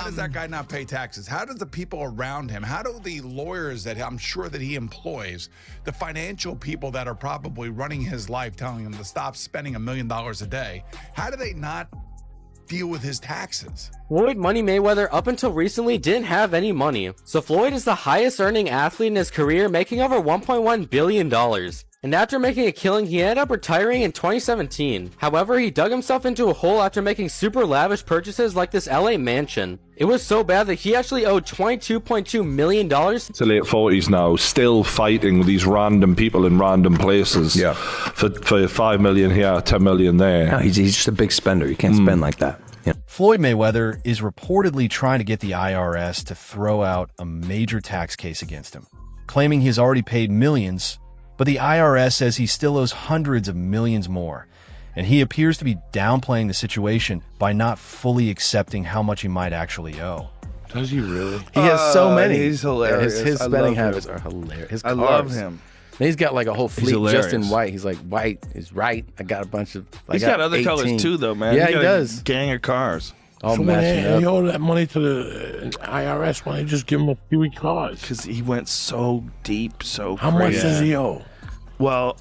How does that guy not pay taxes? How does the people around him, how do the lawyers that I'm sure that he employs, the financial people that are probably running his life, telling him to stop spending $1 million a day, how do they not deal with his taxes? Floyd Money Mayweather up until recently didn't have any money. So Floyd is the highest earning athlete in his career, making over $1.1 billion. And after making a killing, he ended up retiring in 2017. However, he dug himself into a hole after making super lavish purchases like this LA mansion. It was so bad that he actually owed $22.2 million. It's the late 40s now, still fighting with these random people in random places. Yeah. For 5 million here, 10 million there. No, he's just a big spender. You can't spend like that. Yeah. Floyd Mayweather is reportedly trying to get the IRS to throw out a major tax case against him, claiming he's already paid millions, but the IRS says he still owes hundreds of millions more, and he appears to be downplaying the situation by not fully accepting how much he might actually owe. Does he really? He has so many. He's hilarious. His I spending love him. habits are hilarious. His cars. I love him. And he's got like a whole fleet hilarious. just in white. He's like, white is right. I got a bunch of. He's got other 18. colors too, though, man. Yeah, He's he got a does. Gang of cars. All So when matching he up. owe that money to the IRS, why don't you just give him a few cars? Because he went so deep, so How much crazy. does he owe? Well,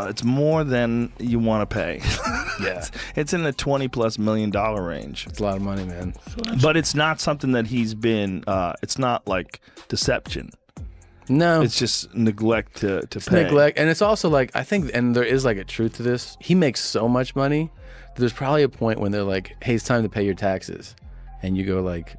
it's more than you want to pay. Yeah. It's in the $20+ million range. It's a lot of money, man. But it's not something that he's been, it's not like deception. No. It's just neglect to It's pay. neglect. And it's also like, I think, and there is like a truth to this. He makes so much money. There's probably a point when they're like, hey, it's time to pay your taxes. And you go like,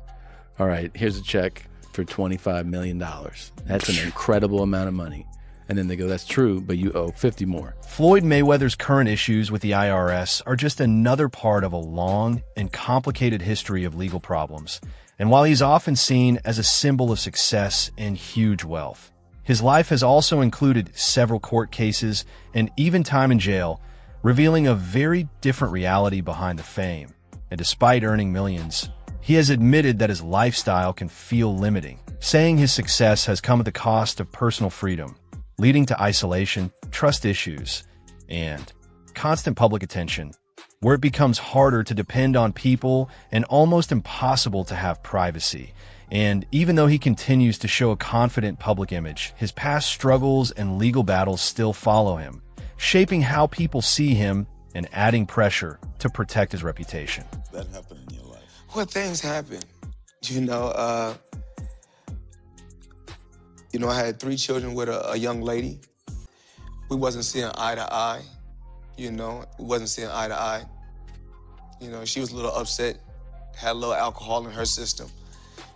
all right, here's a check for $25 million. That's an incredible amount of money. And then they go, that's true, but you owe 50 more. Floyd Mayweather's current issues with the IRS are just another part of a long and complicated history of legal problems. And while he's often seen as a symbol of success and huge wealth, his life has also included several court cases and even time in jail, revealing a very different reality behind the fame. And despite earning millions, he has admitted that his lifestyle can feel limiting, saying his success has come at the cost of personal freedom, leading to isolation, trust issues, and constant public attention, where it becomes harder to depend on people and almost impossible to have privacy. And even though he continues to show a confident public image, his past struggles and legal battles still follow him, shaping how people see him and adding pressure to protect his reputation. That happened in your life? Well, things happen. You know, I had 3 children with a young lady. We wasn't seeing eye to eye. We wasn't seeing eye to eye. She was a little upset, had a little alcohol in her system.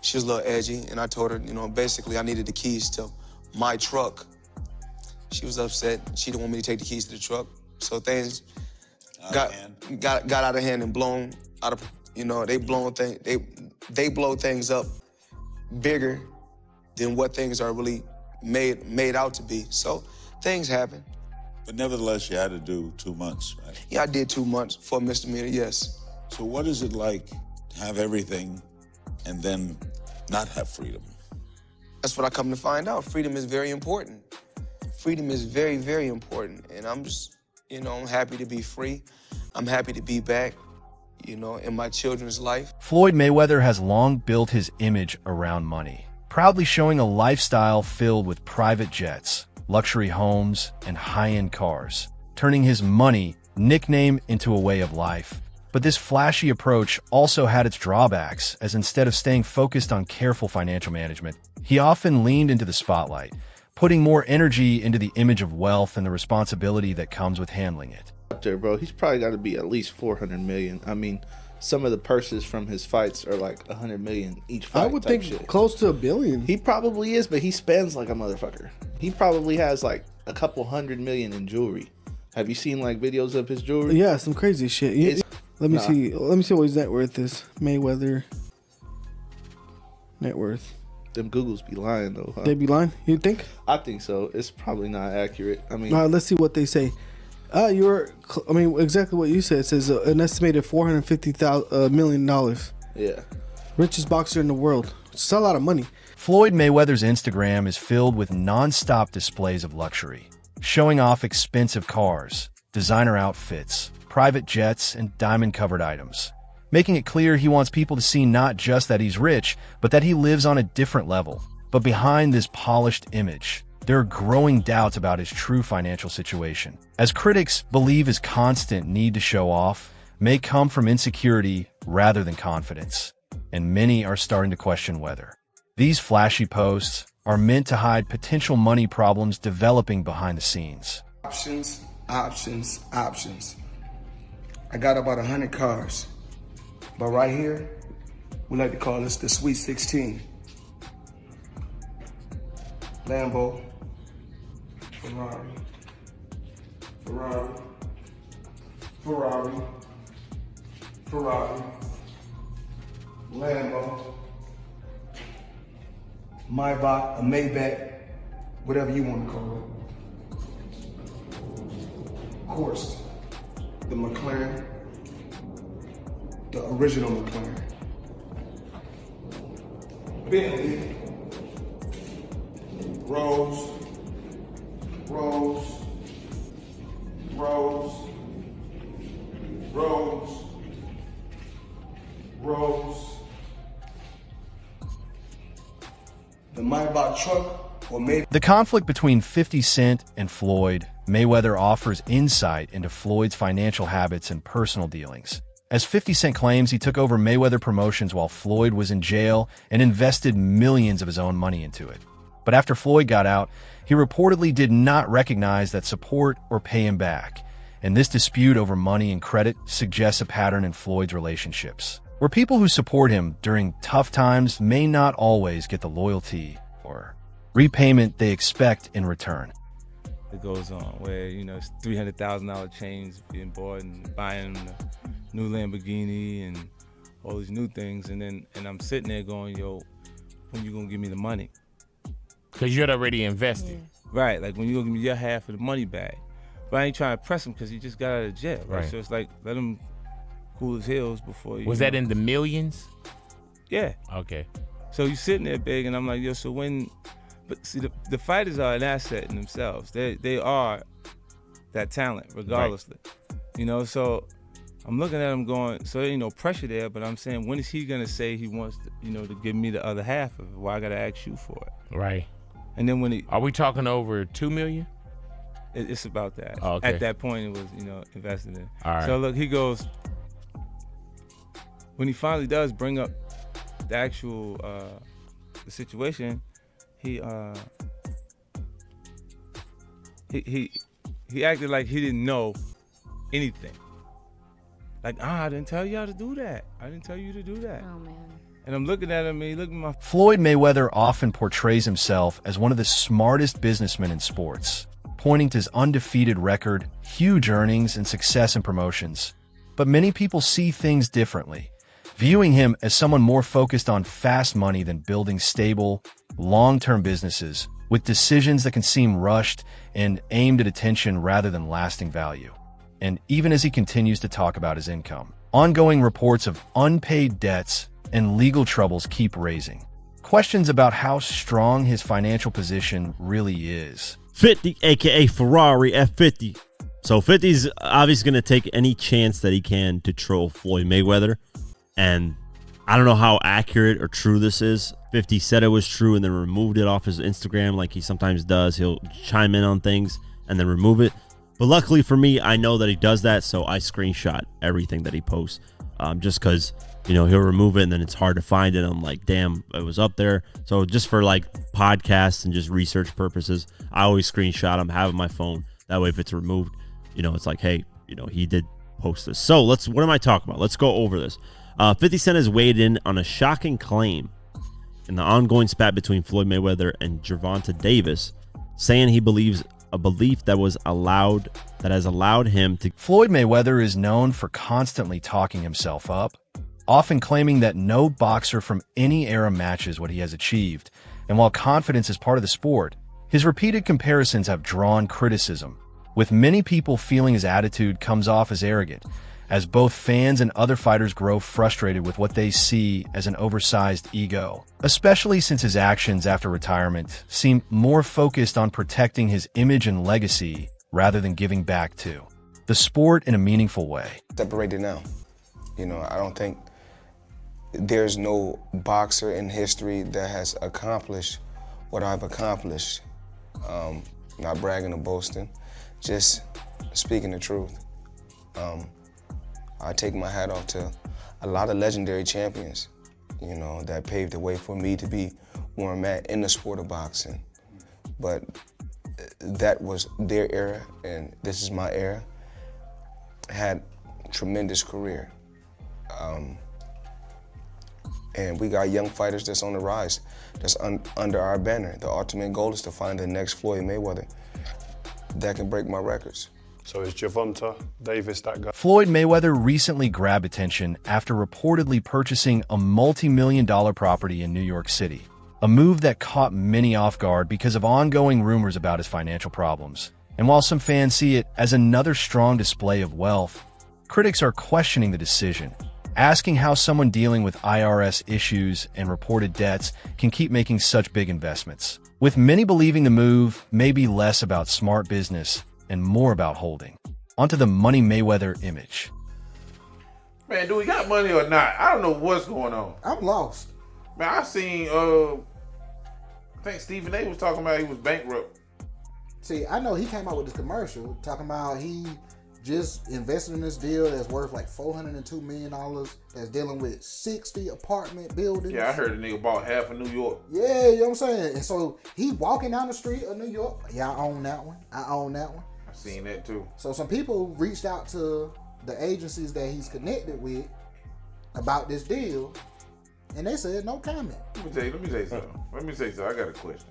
She was a little edgy, and I told her, basically I needed the keys to my truck. She was upset. She didn't want me to take the keys to the truck. So things got out of hand and blown out of, they blow things up bigger than what things are really made out to be. So things happen. But nevertheless, you had to do 2 months, right? Yeah, I did 2 months for a misdemeanor, yes. So what is it like to have everything and then not have freedom? That's what I come to find out. Freedom is very important. Freedom is very, very important. And I'm just, I'm happy to be free. I'm happy to be back, in my children's life. Floyd Mayweather has long built his image around money, proudly showing a lifestyle filled with private jets, luxury homes, and high-end cars, turning his money nickname into a way of life. But this flashy approach also had its drawbacks, as instead of staying focused on careful financial management, he often leaned into the spotlight, putting more energy into the image of wealth and the responsibility that comes with handling it. Up there, bro. He's probably got to be at least 400 million. I mean, some of the purses from his fights are like 100 million each fight. I would think shit. close to $1 billion. He probably is, but he spends like a motherfucker. He probably has like a couple 100 million in jewelry. Have you seen like videos of his jewelry? Yeah, some crazy shit. Let me see. Let me see what his net worth is. Mayweather net worth. Them Googles be lying though. Huh? They be lying. You think? I think so. It's probably not accurate. I mean, let's see what they say. Exactly what you said. It says an estimated $450 million. Yeah. Richest boxer in the world. It's a lot of money. Floyd Mayweather's Instagram is filled with non-stop displays of luxury, showing off expensive cars, designer outfits, private jets, and diamond-covered items. making it clear he wants people to see not just that he's rich, but that he lives on a different level. But behind this polished image, there are growing doubts about his true financial situation, as critics believe his constant need to show off may come from insecurity rather than confidence, and many are starting to question whether these flashy posts are meant to hide potential money problems developing behind the scenes. Options, options, options. I got about 100 cars, but right here, we like to call this the Sweet 16. Lambo, Ferrari, Ferrari, Ferrari, Ferrari, Lambo, Maybach, a Maybach, whatever you want to call it. Of course, the McLaren, the original McLaren. Bentley, Rolls, Rolls, Rolls, Rolls, Rolls. The Maybach truck, or maybe... The conflict between 50 Cent and Floyd Mayweather offers insight into Floyd's financial habits and personal dealings. As 50 Cent claims he took over Mayweather Promotions while Floyd was in jail and invested millions of his own money into it. But after Floyd got out, he reportedly did not recognize that support or pay him back. And this dispute over money and credit suggests a pattern in Floyd's relationships, where people who support him during tough times may not always get the loyalty or repayment they expect in return. It goes on where, you know, it's $300,000 chains being bought and buying a new Lamborghini and all these new things. And I'm sitting there going, yo, when you gonna give me the money? Because you're already invested. Right, like when you gonna give me your half of the money back. But I ain't trying to press him because he just got out of jail, right? So it's like, let him cool his heels before you. Was that in the millions? Yeah. Okay. So you sitting there big, and I'm like, yo, so when, but see, the fighters are an asset in themselves. They are that talent, regardlessly. Right. You know, so I'm looking at him going, so there ain't no pressure there, but I'm saying, when is he gonna say he wants to, you know, to give me the other half of it? Why I gotta ask you for it? Right. And then when he... Are we talking over $2 million? It's about that. Oh, okay. At that point, it was, you know, invested in. All right. So look, he goes, when he finally does bring up the actual the situation, he acted like he didn't know anything. Like, I didn't tell y'all to do that. I didn't tell you to do that. Oh, man. And I'm looking at him, and he looked at my... Floyd Mayweather often portrays himself as one of the smartest businessmen in sports, pointing to his undefeated record, huge earnings, and success in promotions. But many people see things differently, viewing him as someone more focused on fast money than building stable, long-term businesses with decisions that can seem rushed and aimed at attention rather than lasting value. And even as he continues to talk about his income, ongoing reports of unpaid debts and legal troubles keep raising. Questions about how strong his financial position really is. 50, aka Ferrari F50. So 50's obviously going to take any chance that he can to troll Floyd Mayweather. And I don't know how accurate or true this is. 50 said it was true and then removed it off his Instagram like he sometimes does. He'll chime in on things and then remove it. But luckily for me, I know that he does that, so I screenshot everything that he posts. Just because, you know, he'll remove it and then it's hard to find it. I'm like, damn, it was up there. So just for like podcasts and just research purposes, I always screenshot them, have it on my phone. That way, if it's removed, you know, it's like, hey, you know, he did post this. So what am I talking about? Let's go over this. 50 Cent has weighed in on a shocking claim in the ongoing spat between Floyd Mayweather and Gervonta Davis, saying he believes a belief that has allowed him to... Floyd Mayweather is known for constantly talking himself up, often claiming that no boxer from any era matches what he has achieved. And while confidence is part of the sport, his repeated comparisons have drawn criticism, with many people feeling his attitude comes off as arrogant, as both fans and other fighters grow frustrated with what they see as an oversized ego, especially since his actions after retirement seem more focused on protecting his image and legacy rather than giving back to the sport in a meaningful way. Separated now. You know, I don't think there's no boxer in history that has accomplished what I've accomplished. Not bragging or boasting, just speaking the truth. I take my hat off to a lot of legendary champions, you know, that paved the way for me to be where I'm at in the sport of boxing. But that was their era, and this is my era. Had tremendous career. And we got young fighters that's on the rise, that's under our banner. The ultimate goal is to find the next Floyd Mayweather that can break my records. So is Gervonta Davis that guy? Floyd Mayweather recently grabbed attention after reportedly purchasing a multi-million-dollar property in New York City, a move that caught many off guard because of ongoing rumors about his financial problems. And while some fans see it as another strong display of wealth, critics are questioning the decision, asking how someone dealing with IRS issues and reported debts can keep making such big investments, with many believing the move may be less about smart business and more about holding onto the Money Mayweather image. Man, do we got money or not? I don't know what's going on. I'm lost. Man, I seen, I think Stephen A was talking about he was bankrupt. See, I know he came out with this commercial talking about he just invested in this deal that's worth like $402 million that's dealing with 60 apartment buildings. Yeah, I heard the nigga bought half of New York. Yeah, you know what I'm saying? And so he walking down the street of New York. Yeah, I own that one. I own that one. I seen that too. So some people reached out to the agencies that he's connected with about this deal, and they said no comment. Let me say something. I got a question.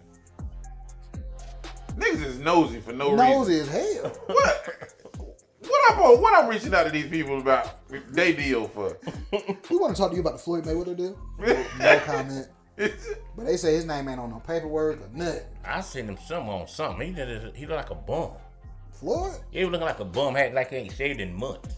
Niggas is nosy for no reason. Nosy as hell. What I'm reaching out to these people about they deal for? We want to talk to you about the Floyd Mayweather deal. No comment. But they say his name ain't on no paperwork or nothing. I seen him somewhere on something. He look like a bum. Floyd? Yeah, he was looking like a bum. Had like he ain't shaved in months.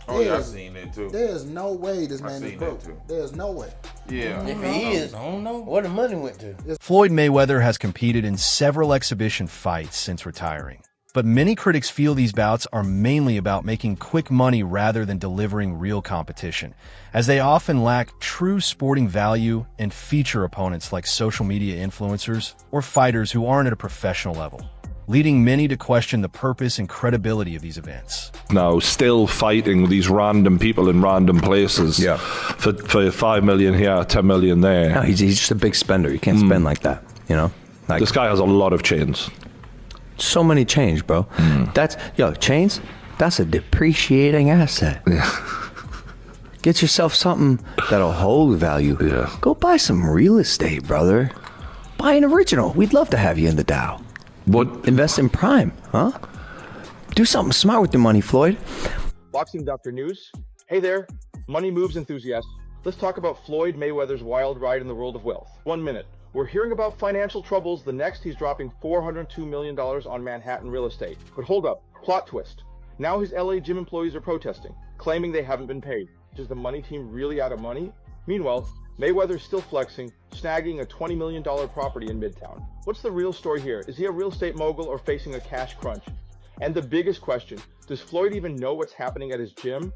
Oh yeah, I seen that too. There's no way this man is broke. There's no way. Yeah. If he is, I don't know where the money went to. Floyd Mayweather has competed in several exhibition fights since retiring. But many critics feel these bouts are mainly about making quick money rather than delivering real competition, as they often lack true sporting value and feature opponents like social media influencers or fighters who aren't at a professional level, leading many to question the purpose and credibility of these events. Now, still fighting these random people in random places for 5 million here, 10 million there. No, he's just a big spender. You can't spend like that, you know? Like, this guy has a lot of chains. So many chains, bro. Chains, that's a depreciating asset. Get yourself something that'll hold value. Go buy some real estate, brother. Buy an original. We'd love to have you in the Dow. What? Invest in Prime, huh? Do something smart with your money, Floyd. Boxing Doctor News. Hey there, money moves enthusiasts. Let's talk about Floyd Mayweather's wild ride in the world of wealth. 1 minute. We're hearing about financial troubles. The next, he's dropping $402 million on Manhattan real estate. But hold up, plot twist. Now his LA gym employees are protesting, claiming they haven't been paid. Is the money team really out of money? Meanwhile, Mayweather's still flexing, snagging a $20 million property in Midtown. What's the real story here? Is he a real estate mogul or facing a cash crunch? And the biggest question, does Floyd even know what's happening at his gym?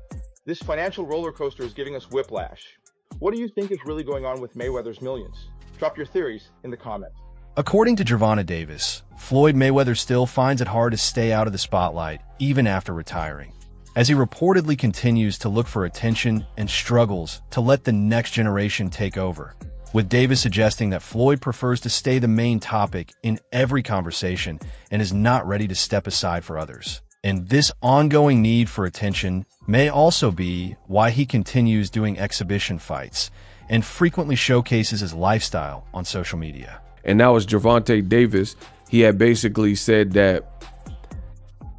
This financial roller coaster is giving us whiplash. What do you think is really going on with Mayweather's millions? Drop your theories in the comments. According to Gervonta Davis, Floyd Mayweather still finds it hard to stay out of the spotlight even after retiring, as he reportedly continues to look for attention and struggles to let the next generation take over, with Davis suggesting that Floyd prefers to stay the main topic in every conversation and is not ready to step aside for others. And this ongoing need for attention may also be why he continues doing exhibition fights and frequently showcases his lifestyle on social media. And that was Gervonta Davis. He had basically said that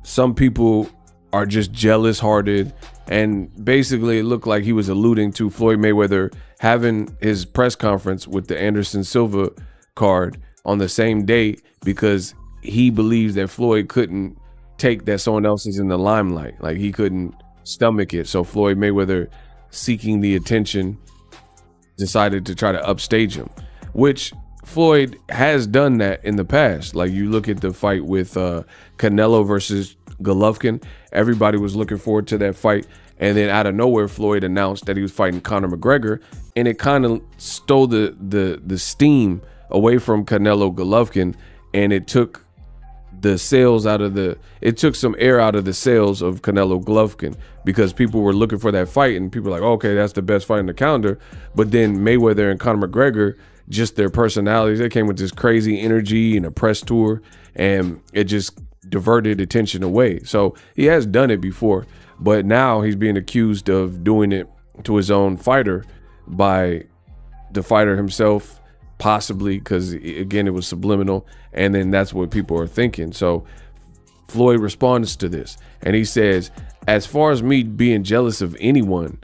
some people are just jealous-hearted, and basically it looked like he was alluding to Floyd Mayweather having his press conference with the Anderson Silva card on the same day because he believes that Floyd couldn't take that someone else is in the limelight. Like, he couldn't stomach it. So Floyd Mayweather, seeking the attention, decided to try to upstage him, which Floyd has done that in the past. Like, you look at the fight with Canelo versus Golovkin. Everybody was looking forward to that fight And then out of nowhere, Floyd announced that he was fighting Conor McGregor, and it kind of stole the steam away from Canelo Golovkin, and it took the sails out of it took some air out of the sails of Canelo Golovkin, because people were looking for that fight, and people were like, okay, that's the best fight in the calendar. But then Mayweather and Conor McGregor, just their personalities, they came with this crazy energy and a press tour, and it just diverted attention away. So he has done it before, but now he's being accused of doing it to his own fighter by the fighter himself, possibly, because again, it was subliminal, and then that's what people are thinking. So Floyd responds to this, and he says, as far as me being jealous of anyone,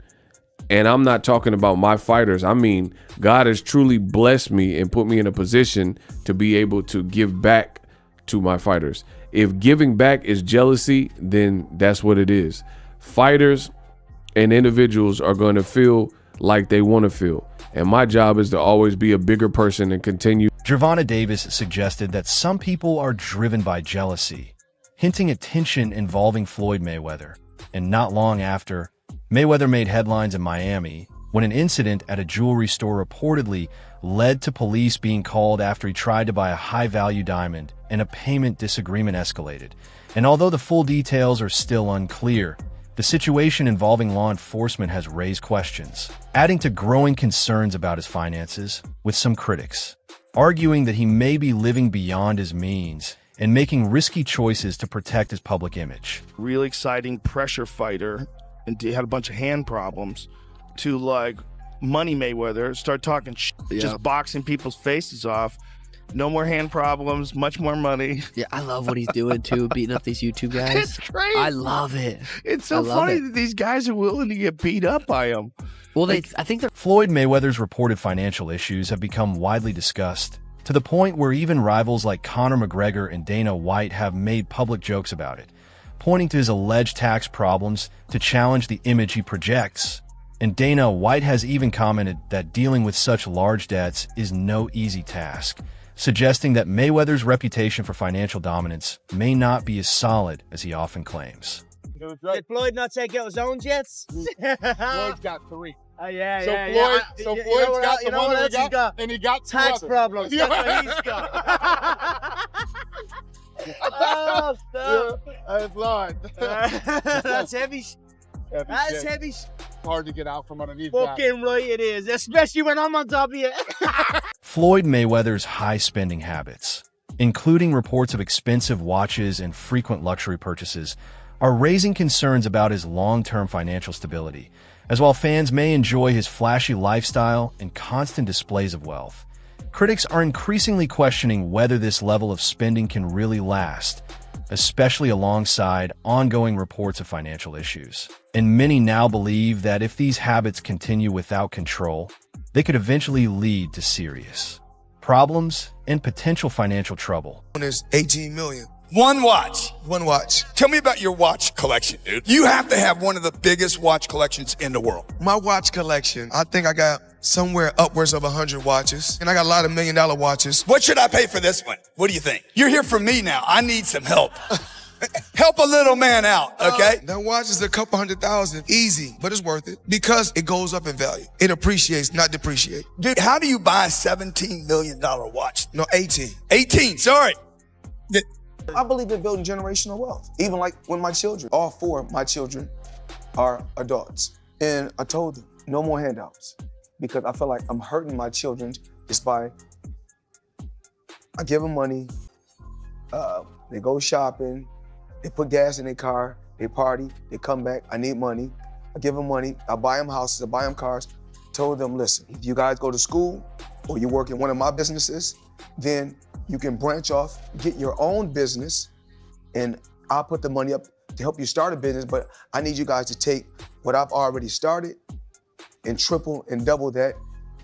and I'm not talking about my fighters, I mean, God has truly blessed me and put me in a position to be able to give back to my fighters. If giving back is jealousy, then that's what it is. Fighters and individuals are going to feel like they want to feel, and my job is to always be a bigger person and continue. Gervonta Davis suggested that some people are driven by jealousy, hinting at tension involving Floyd Mayweather. And not long after, Mayweather made headlines in Miami when an incident at a jewelry store reportedly led to police being called after he tried to buy a high-value diamond, and a payment disagreement escalated. And although the full details are still unclear, the situation involving law enforcement has raised questions, adding to growing concerns about his finances, with some critics arguing that he may be living beyond his means and making risky choices to protect his public image. Real exciting pressure fighter, and he had a bunch of hand problems, to like Money Mayweather, start talking just boxing people's faces off. No more hand problems, much more money. Yeah, I love what he's doing too, beating up these YouTube guys. It's crazy. I love it. It's so funny that these guys are willing to get beat up by him. Well, I think they're... Floyd Mayweather's reported financial issues have become widely discussed, to the point where even rivals like Conor McGregor and Dana White have made public jokes about it, pointing to his alleged tax problems to challenge the image he projects. And Dana White has even commented that dealing with such large debts is no easy task, suggesting that Mayweather's reputation for financial dominance may not be as solid as he often claims. Did Floyd not take out his own jets? Floyd's got 3. Yeah, so yeah, Floyd, yeah. So Floyd's got the one that he got, and he got tax problems. That's what he's got. Oh, stop. That's Lord. That's heavy. That's heavy. Hard to get out from underneath. Fucking right it is, especially when I'm on top of you. Floyd Mayweather's high spending habits, including reports of expensive watches and frequent luxury purchases, are raising concerns about his long-term financial stability, as while fans may enjoy his flashy lifestyle and constant displays of wealth, critics are increasingly questioning whether this level of spending can really last, especially alongside ongoing reports of financial issues. And many now believe that if these habits continue without control, they could eventually lead to serious problems and potential financial trouble. There's 18 million. One watch. One watch. Tell me about your watch collection, dude. You have to have one of the biggest watch collections in the world. My watch collection, I think I got somewhere upwards of 100 watches, and I got a lot of $1 million watches. What should I pay for this one? What do you think? You're here for me now. I need some help. Help a little man out, okay? That watch is a couple $100,000. Easy, but it's worth it because it goes up in value. It appreciates, not depreciate. Dude, how do you buy a $17 million watch? No, 18. 18, sorry. I believe in building generational wealth. Even like when my children, all 4 of my children are adults. And I told them, no more handouts. Because I feel like I'm hurting my children just by, I give them money, they go shopping, they put gas in their car, they party, they come back, I need money. I give them money, I buy them houses, I buy them cars. Told them, listen, if you guys go to school or you work in one of my businesses, then you can branch off, get your own business, and I'll put the money up to help you start a business, but I need you guys to take what I've already started and triple and double that,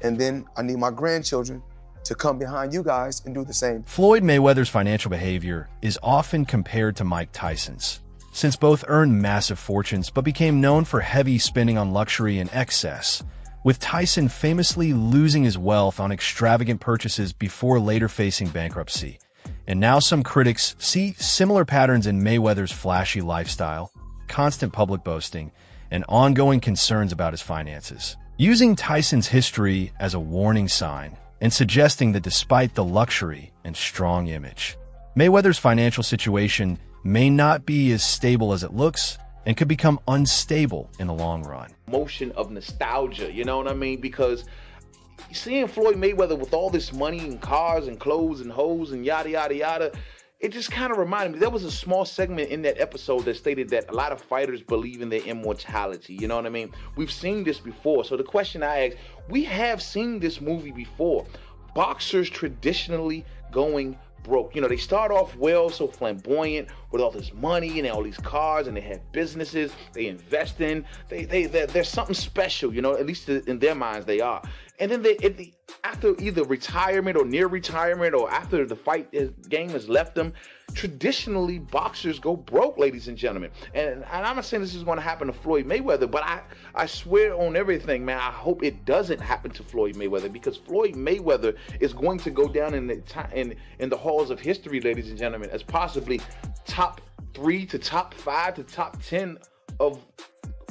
and then I need my grandchildren to come behind you guys and do the same. Floyd Mayweather's financial behavior is often compared to Mike Tyson's, since both earned massive fortunes but became known for heavy spending on luxury and excess, with Tyson famously losing his wealth on extravagant purchases before later facing bankruptcy. And now some critics see similar patterns in Mayweather's flashy lifestyle, constant public boasting, and ongoing concerns about his finances, using Tyson's history as a warning sign and suggesting that despite the luxury and strong image, Mayweather's financial situation may not be as stable as it looks and could become unstable in the long run. Motion of nostalgia, you know what I mean? Because seeing Floyd Mayweather with all this money and cars and clothes and hoes and yada, yada, yada, it just kind of reminded me. There was a small segment in that episode that stated that a lot of fighters believe in their immortality. You know what I mean? We've seen this before. So the question I ask, we have seen this movie before. Boxers traditionally going broke. You know, they start off well, so flamboyant with all this money and all these cars, and they have businesses they invest in. There's something special, you know, at least in their minds they are. And then after either retirement or near retirement or after the fight game has left them, traditionally boxers go broke, ladies and gentlemen. And I'm not saying this is going to happen to Floyd Mayweather, but I swear on everything, man, I hope it doesn't happen to Floyd Mayweather, because Floyd Mayweather is going to go down in the halls of history, ladies and gentlemen, as possibly top 3 to top 5 to top 10 of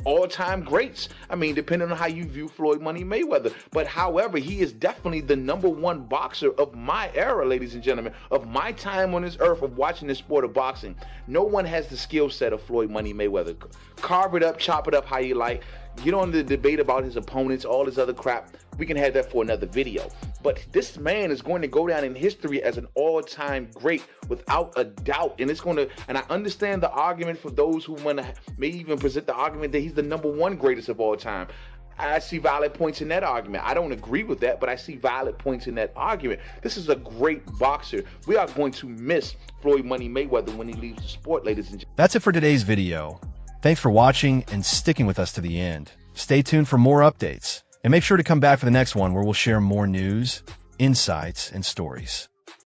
all-time greats. I mean, depending on how you view Floyd Money Mayweather. But however, he is definitely the #1 boxer of my era, ladies and gentlemen, of my time on this earth of watching the sport of boxing. No one has the skill set of Floyd Money Mayweather. Carve it up, chop it up how you like. Get on the debate about his opponents, all this other crap. We can have that for another video. But this man is going to go down in history as an all-time great without a doubt. And it's going to, and I understand the argument for those who want to may even present the argument that he's the #1 greatest of all time. I see valid points in that argument. I don't agree with that, but I see valid points in that argument. This is a great boxer. We are going to miss Floyd Money Mayweather when he leaves the sport, ladies and gentlemen. That's it for today's video. Thanks for watching and sticking with us to the end. Stay tuned for more updates, and make sure to come back for the next one where we'll share more news, insights, and stories.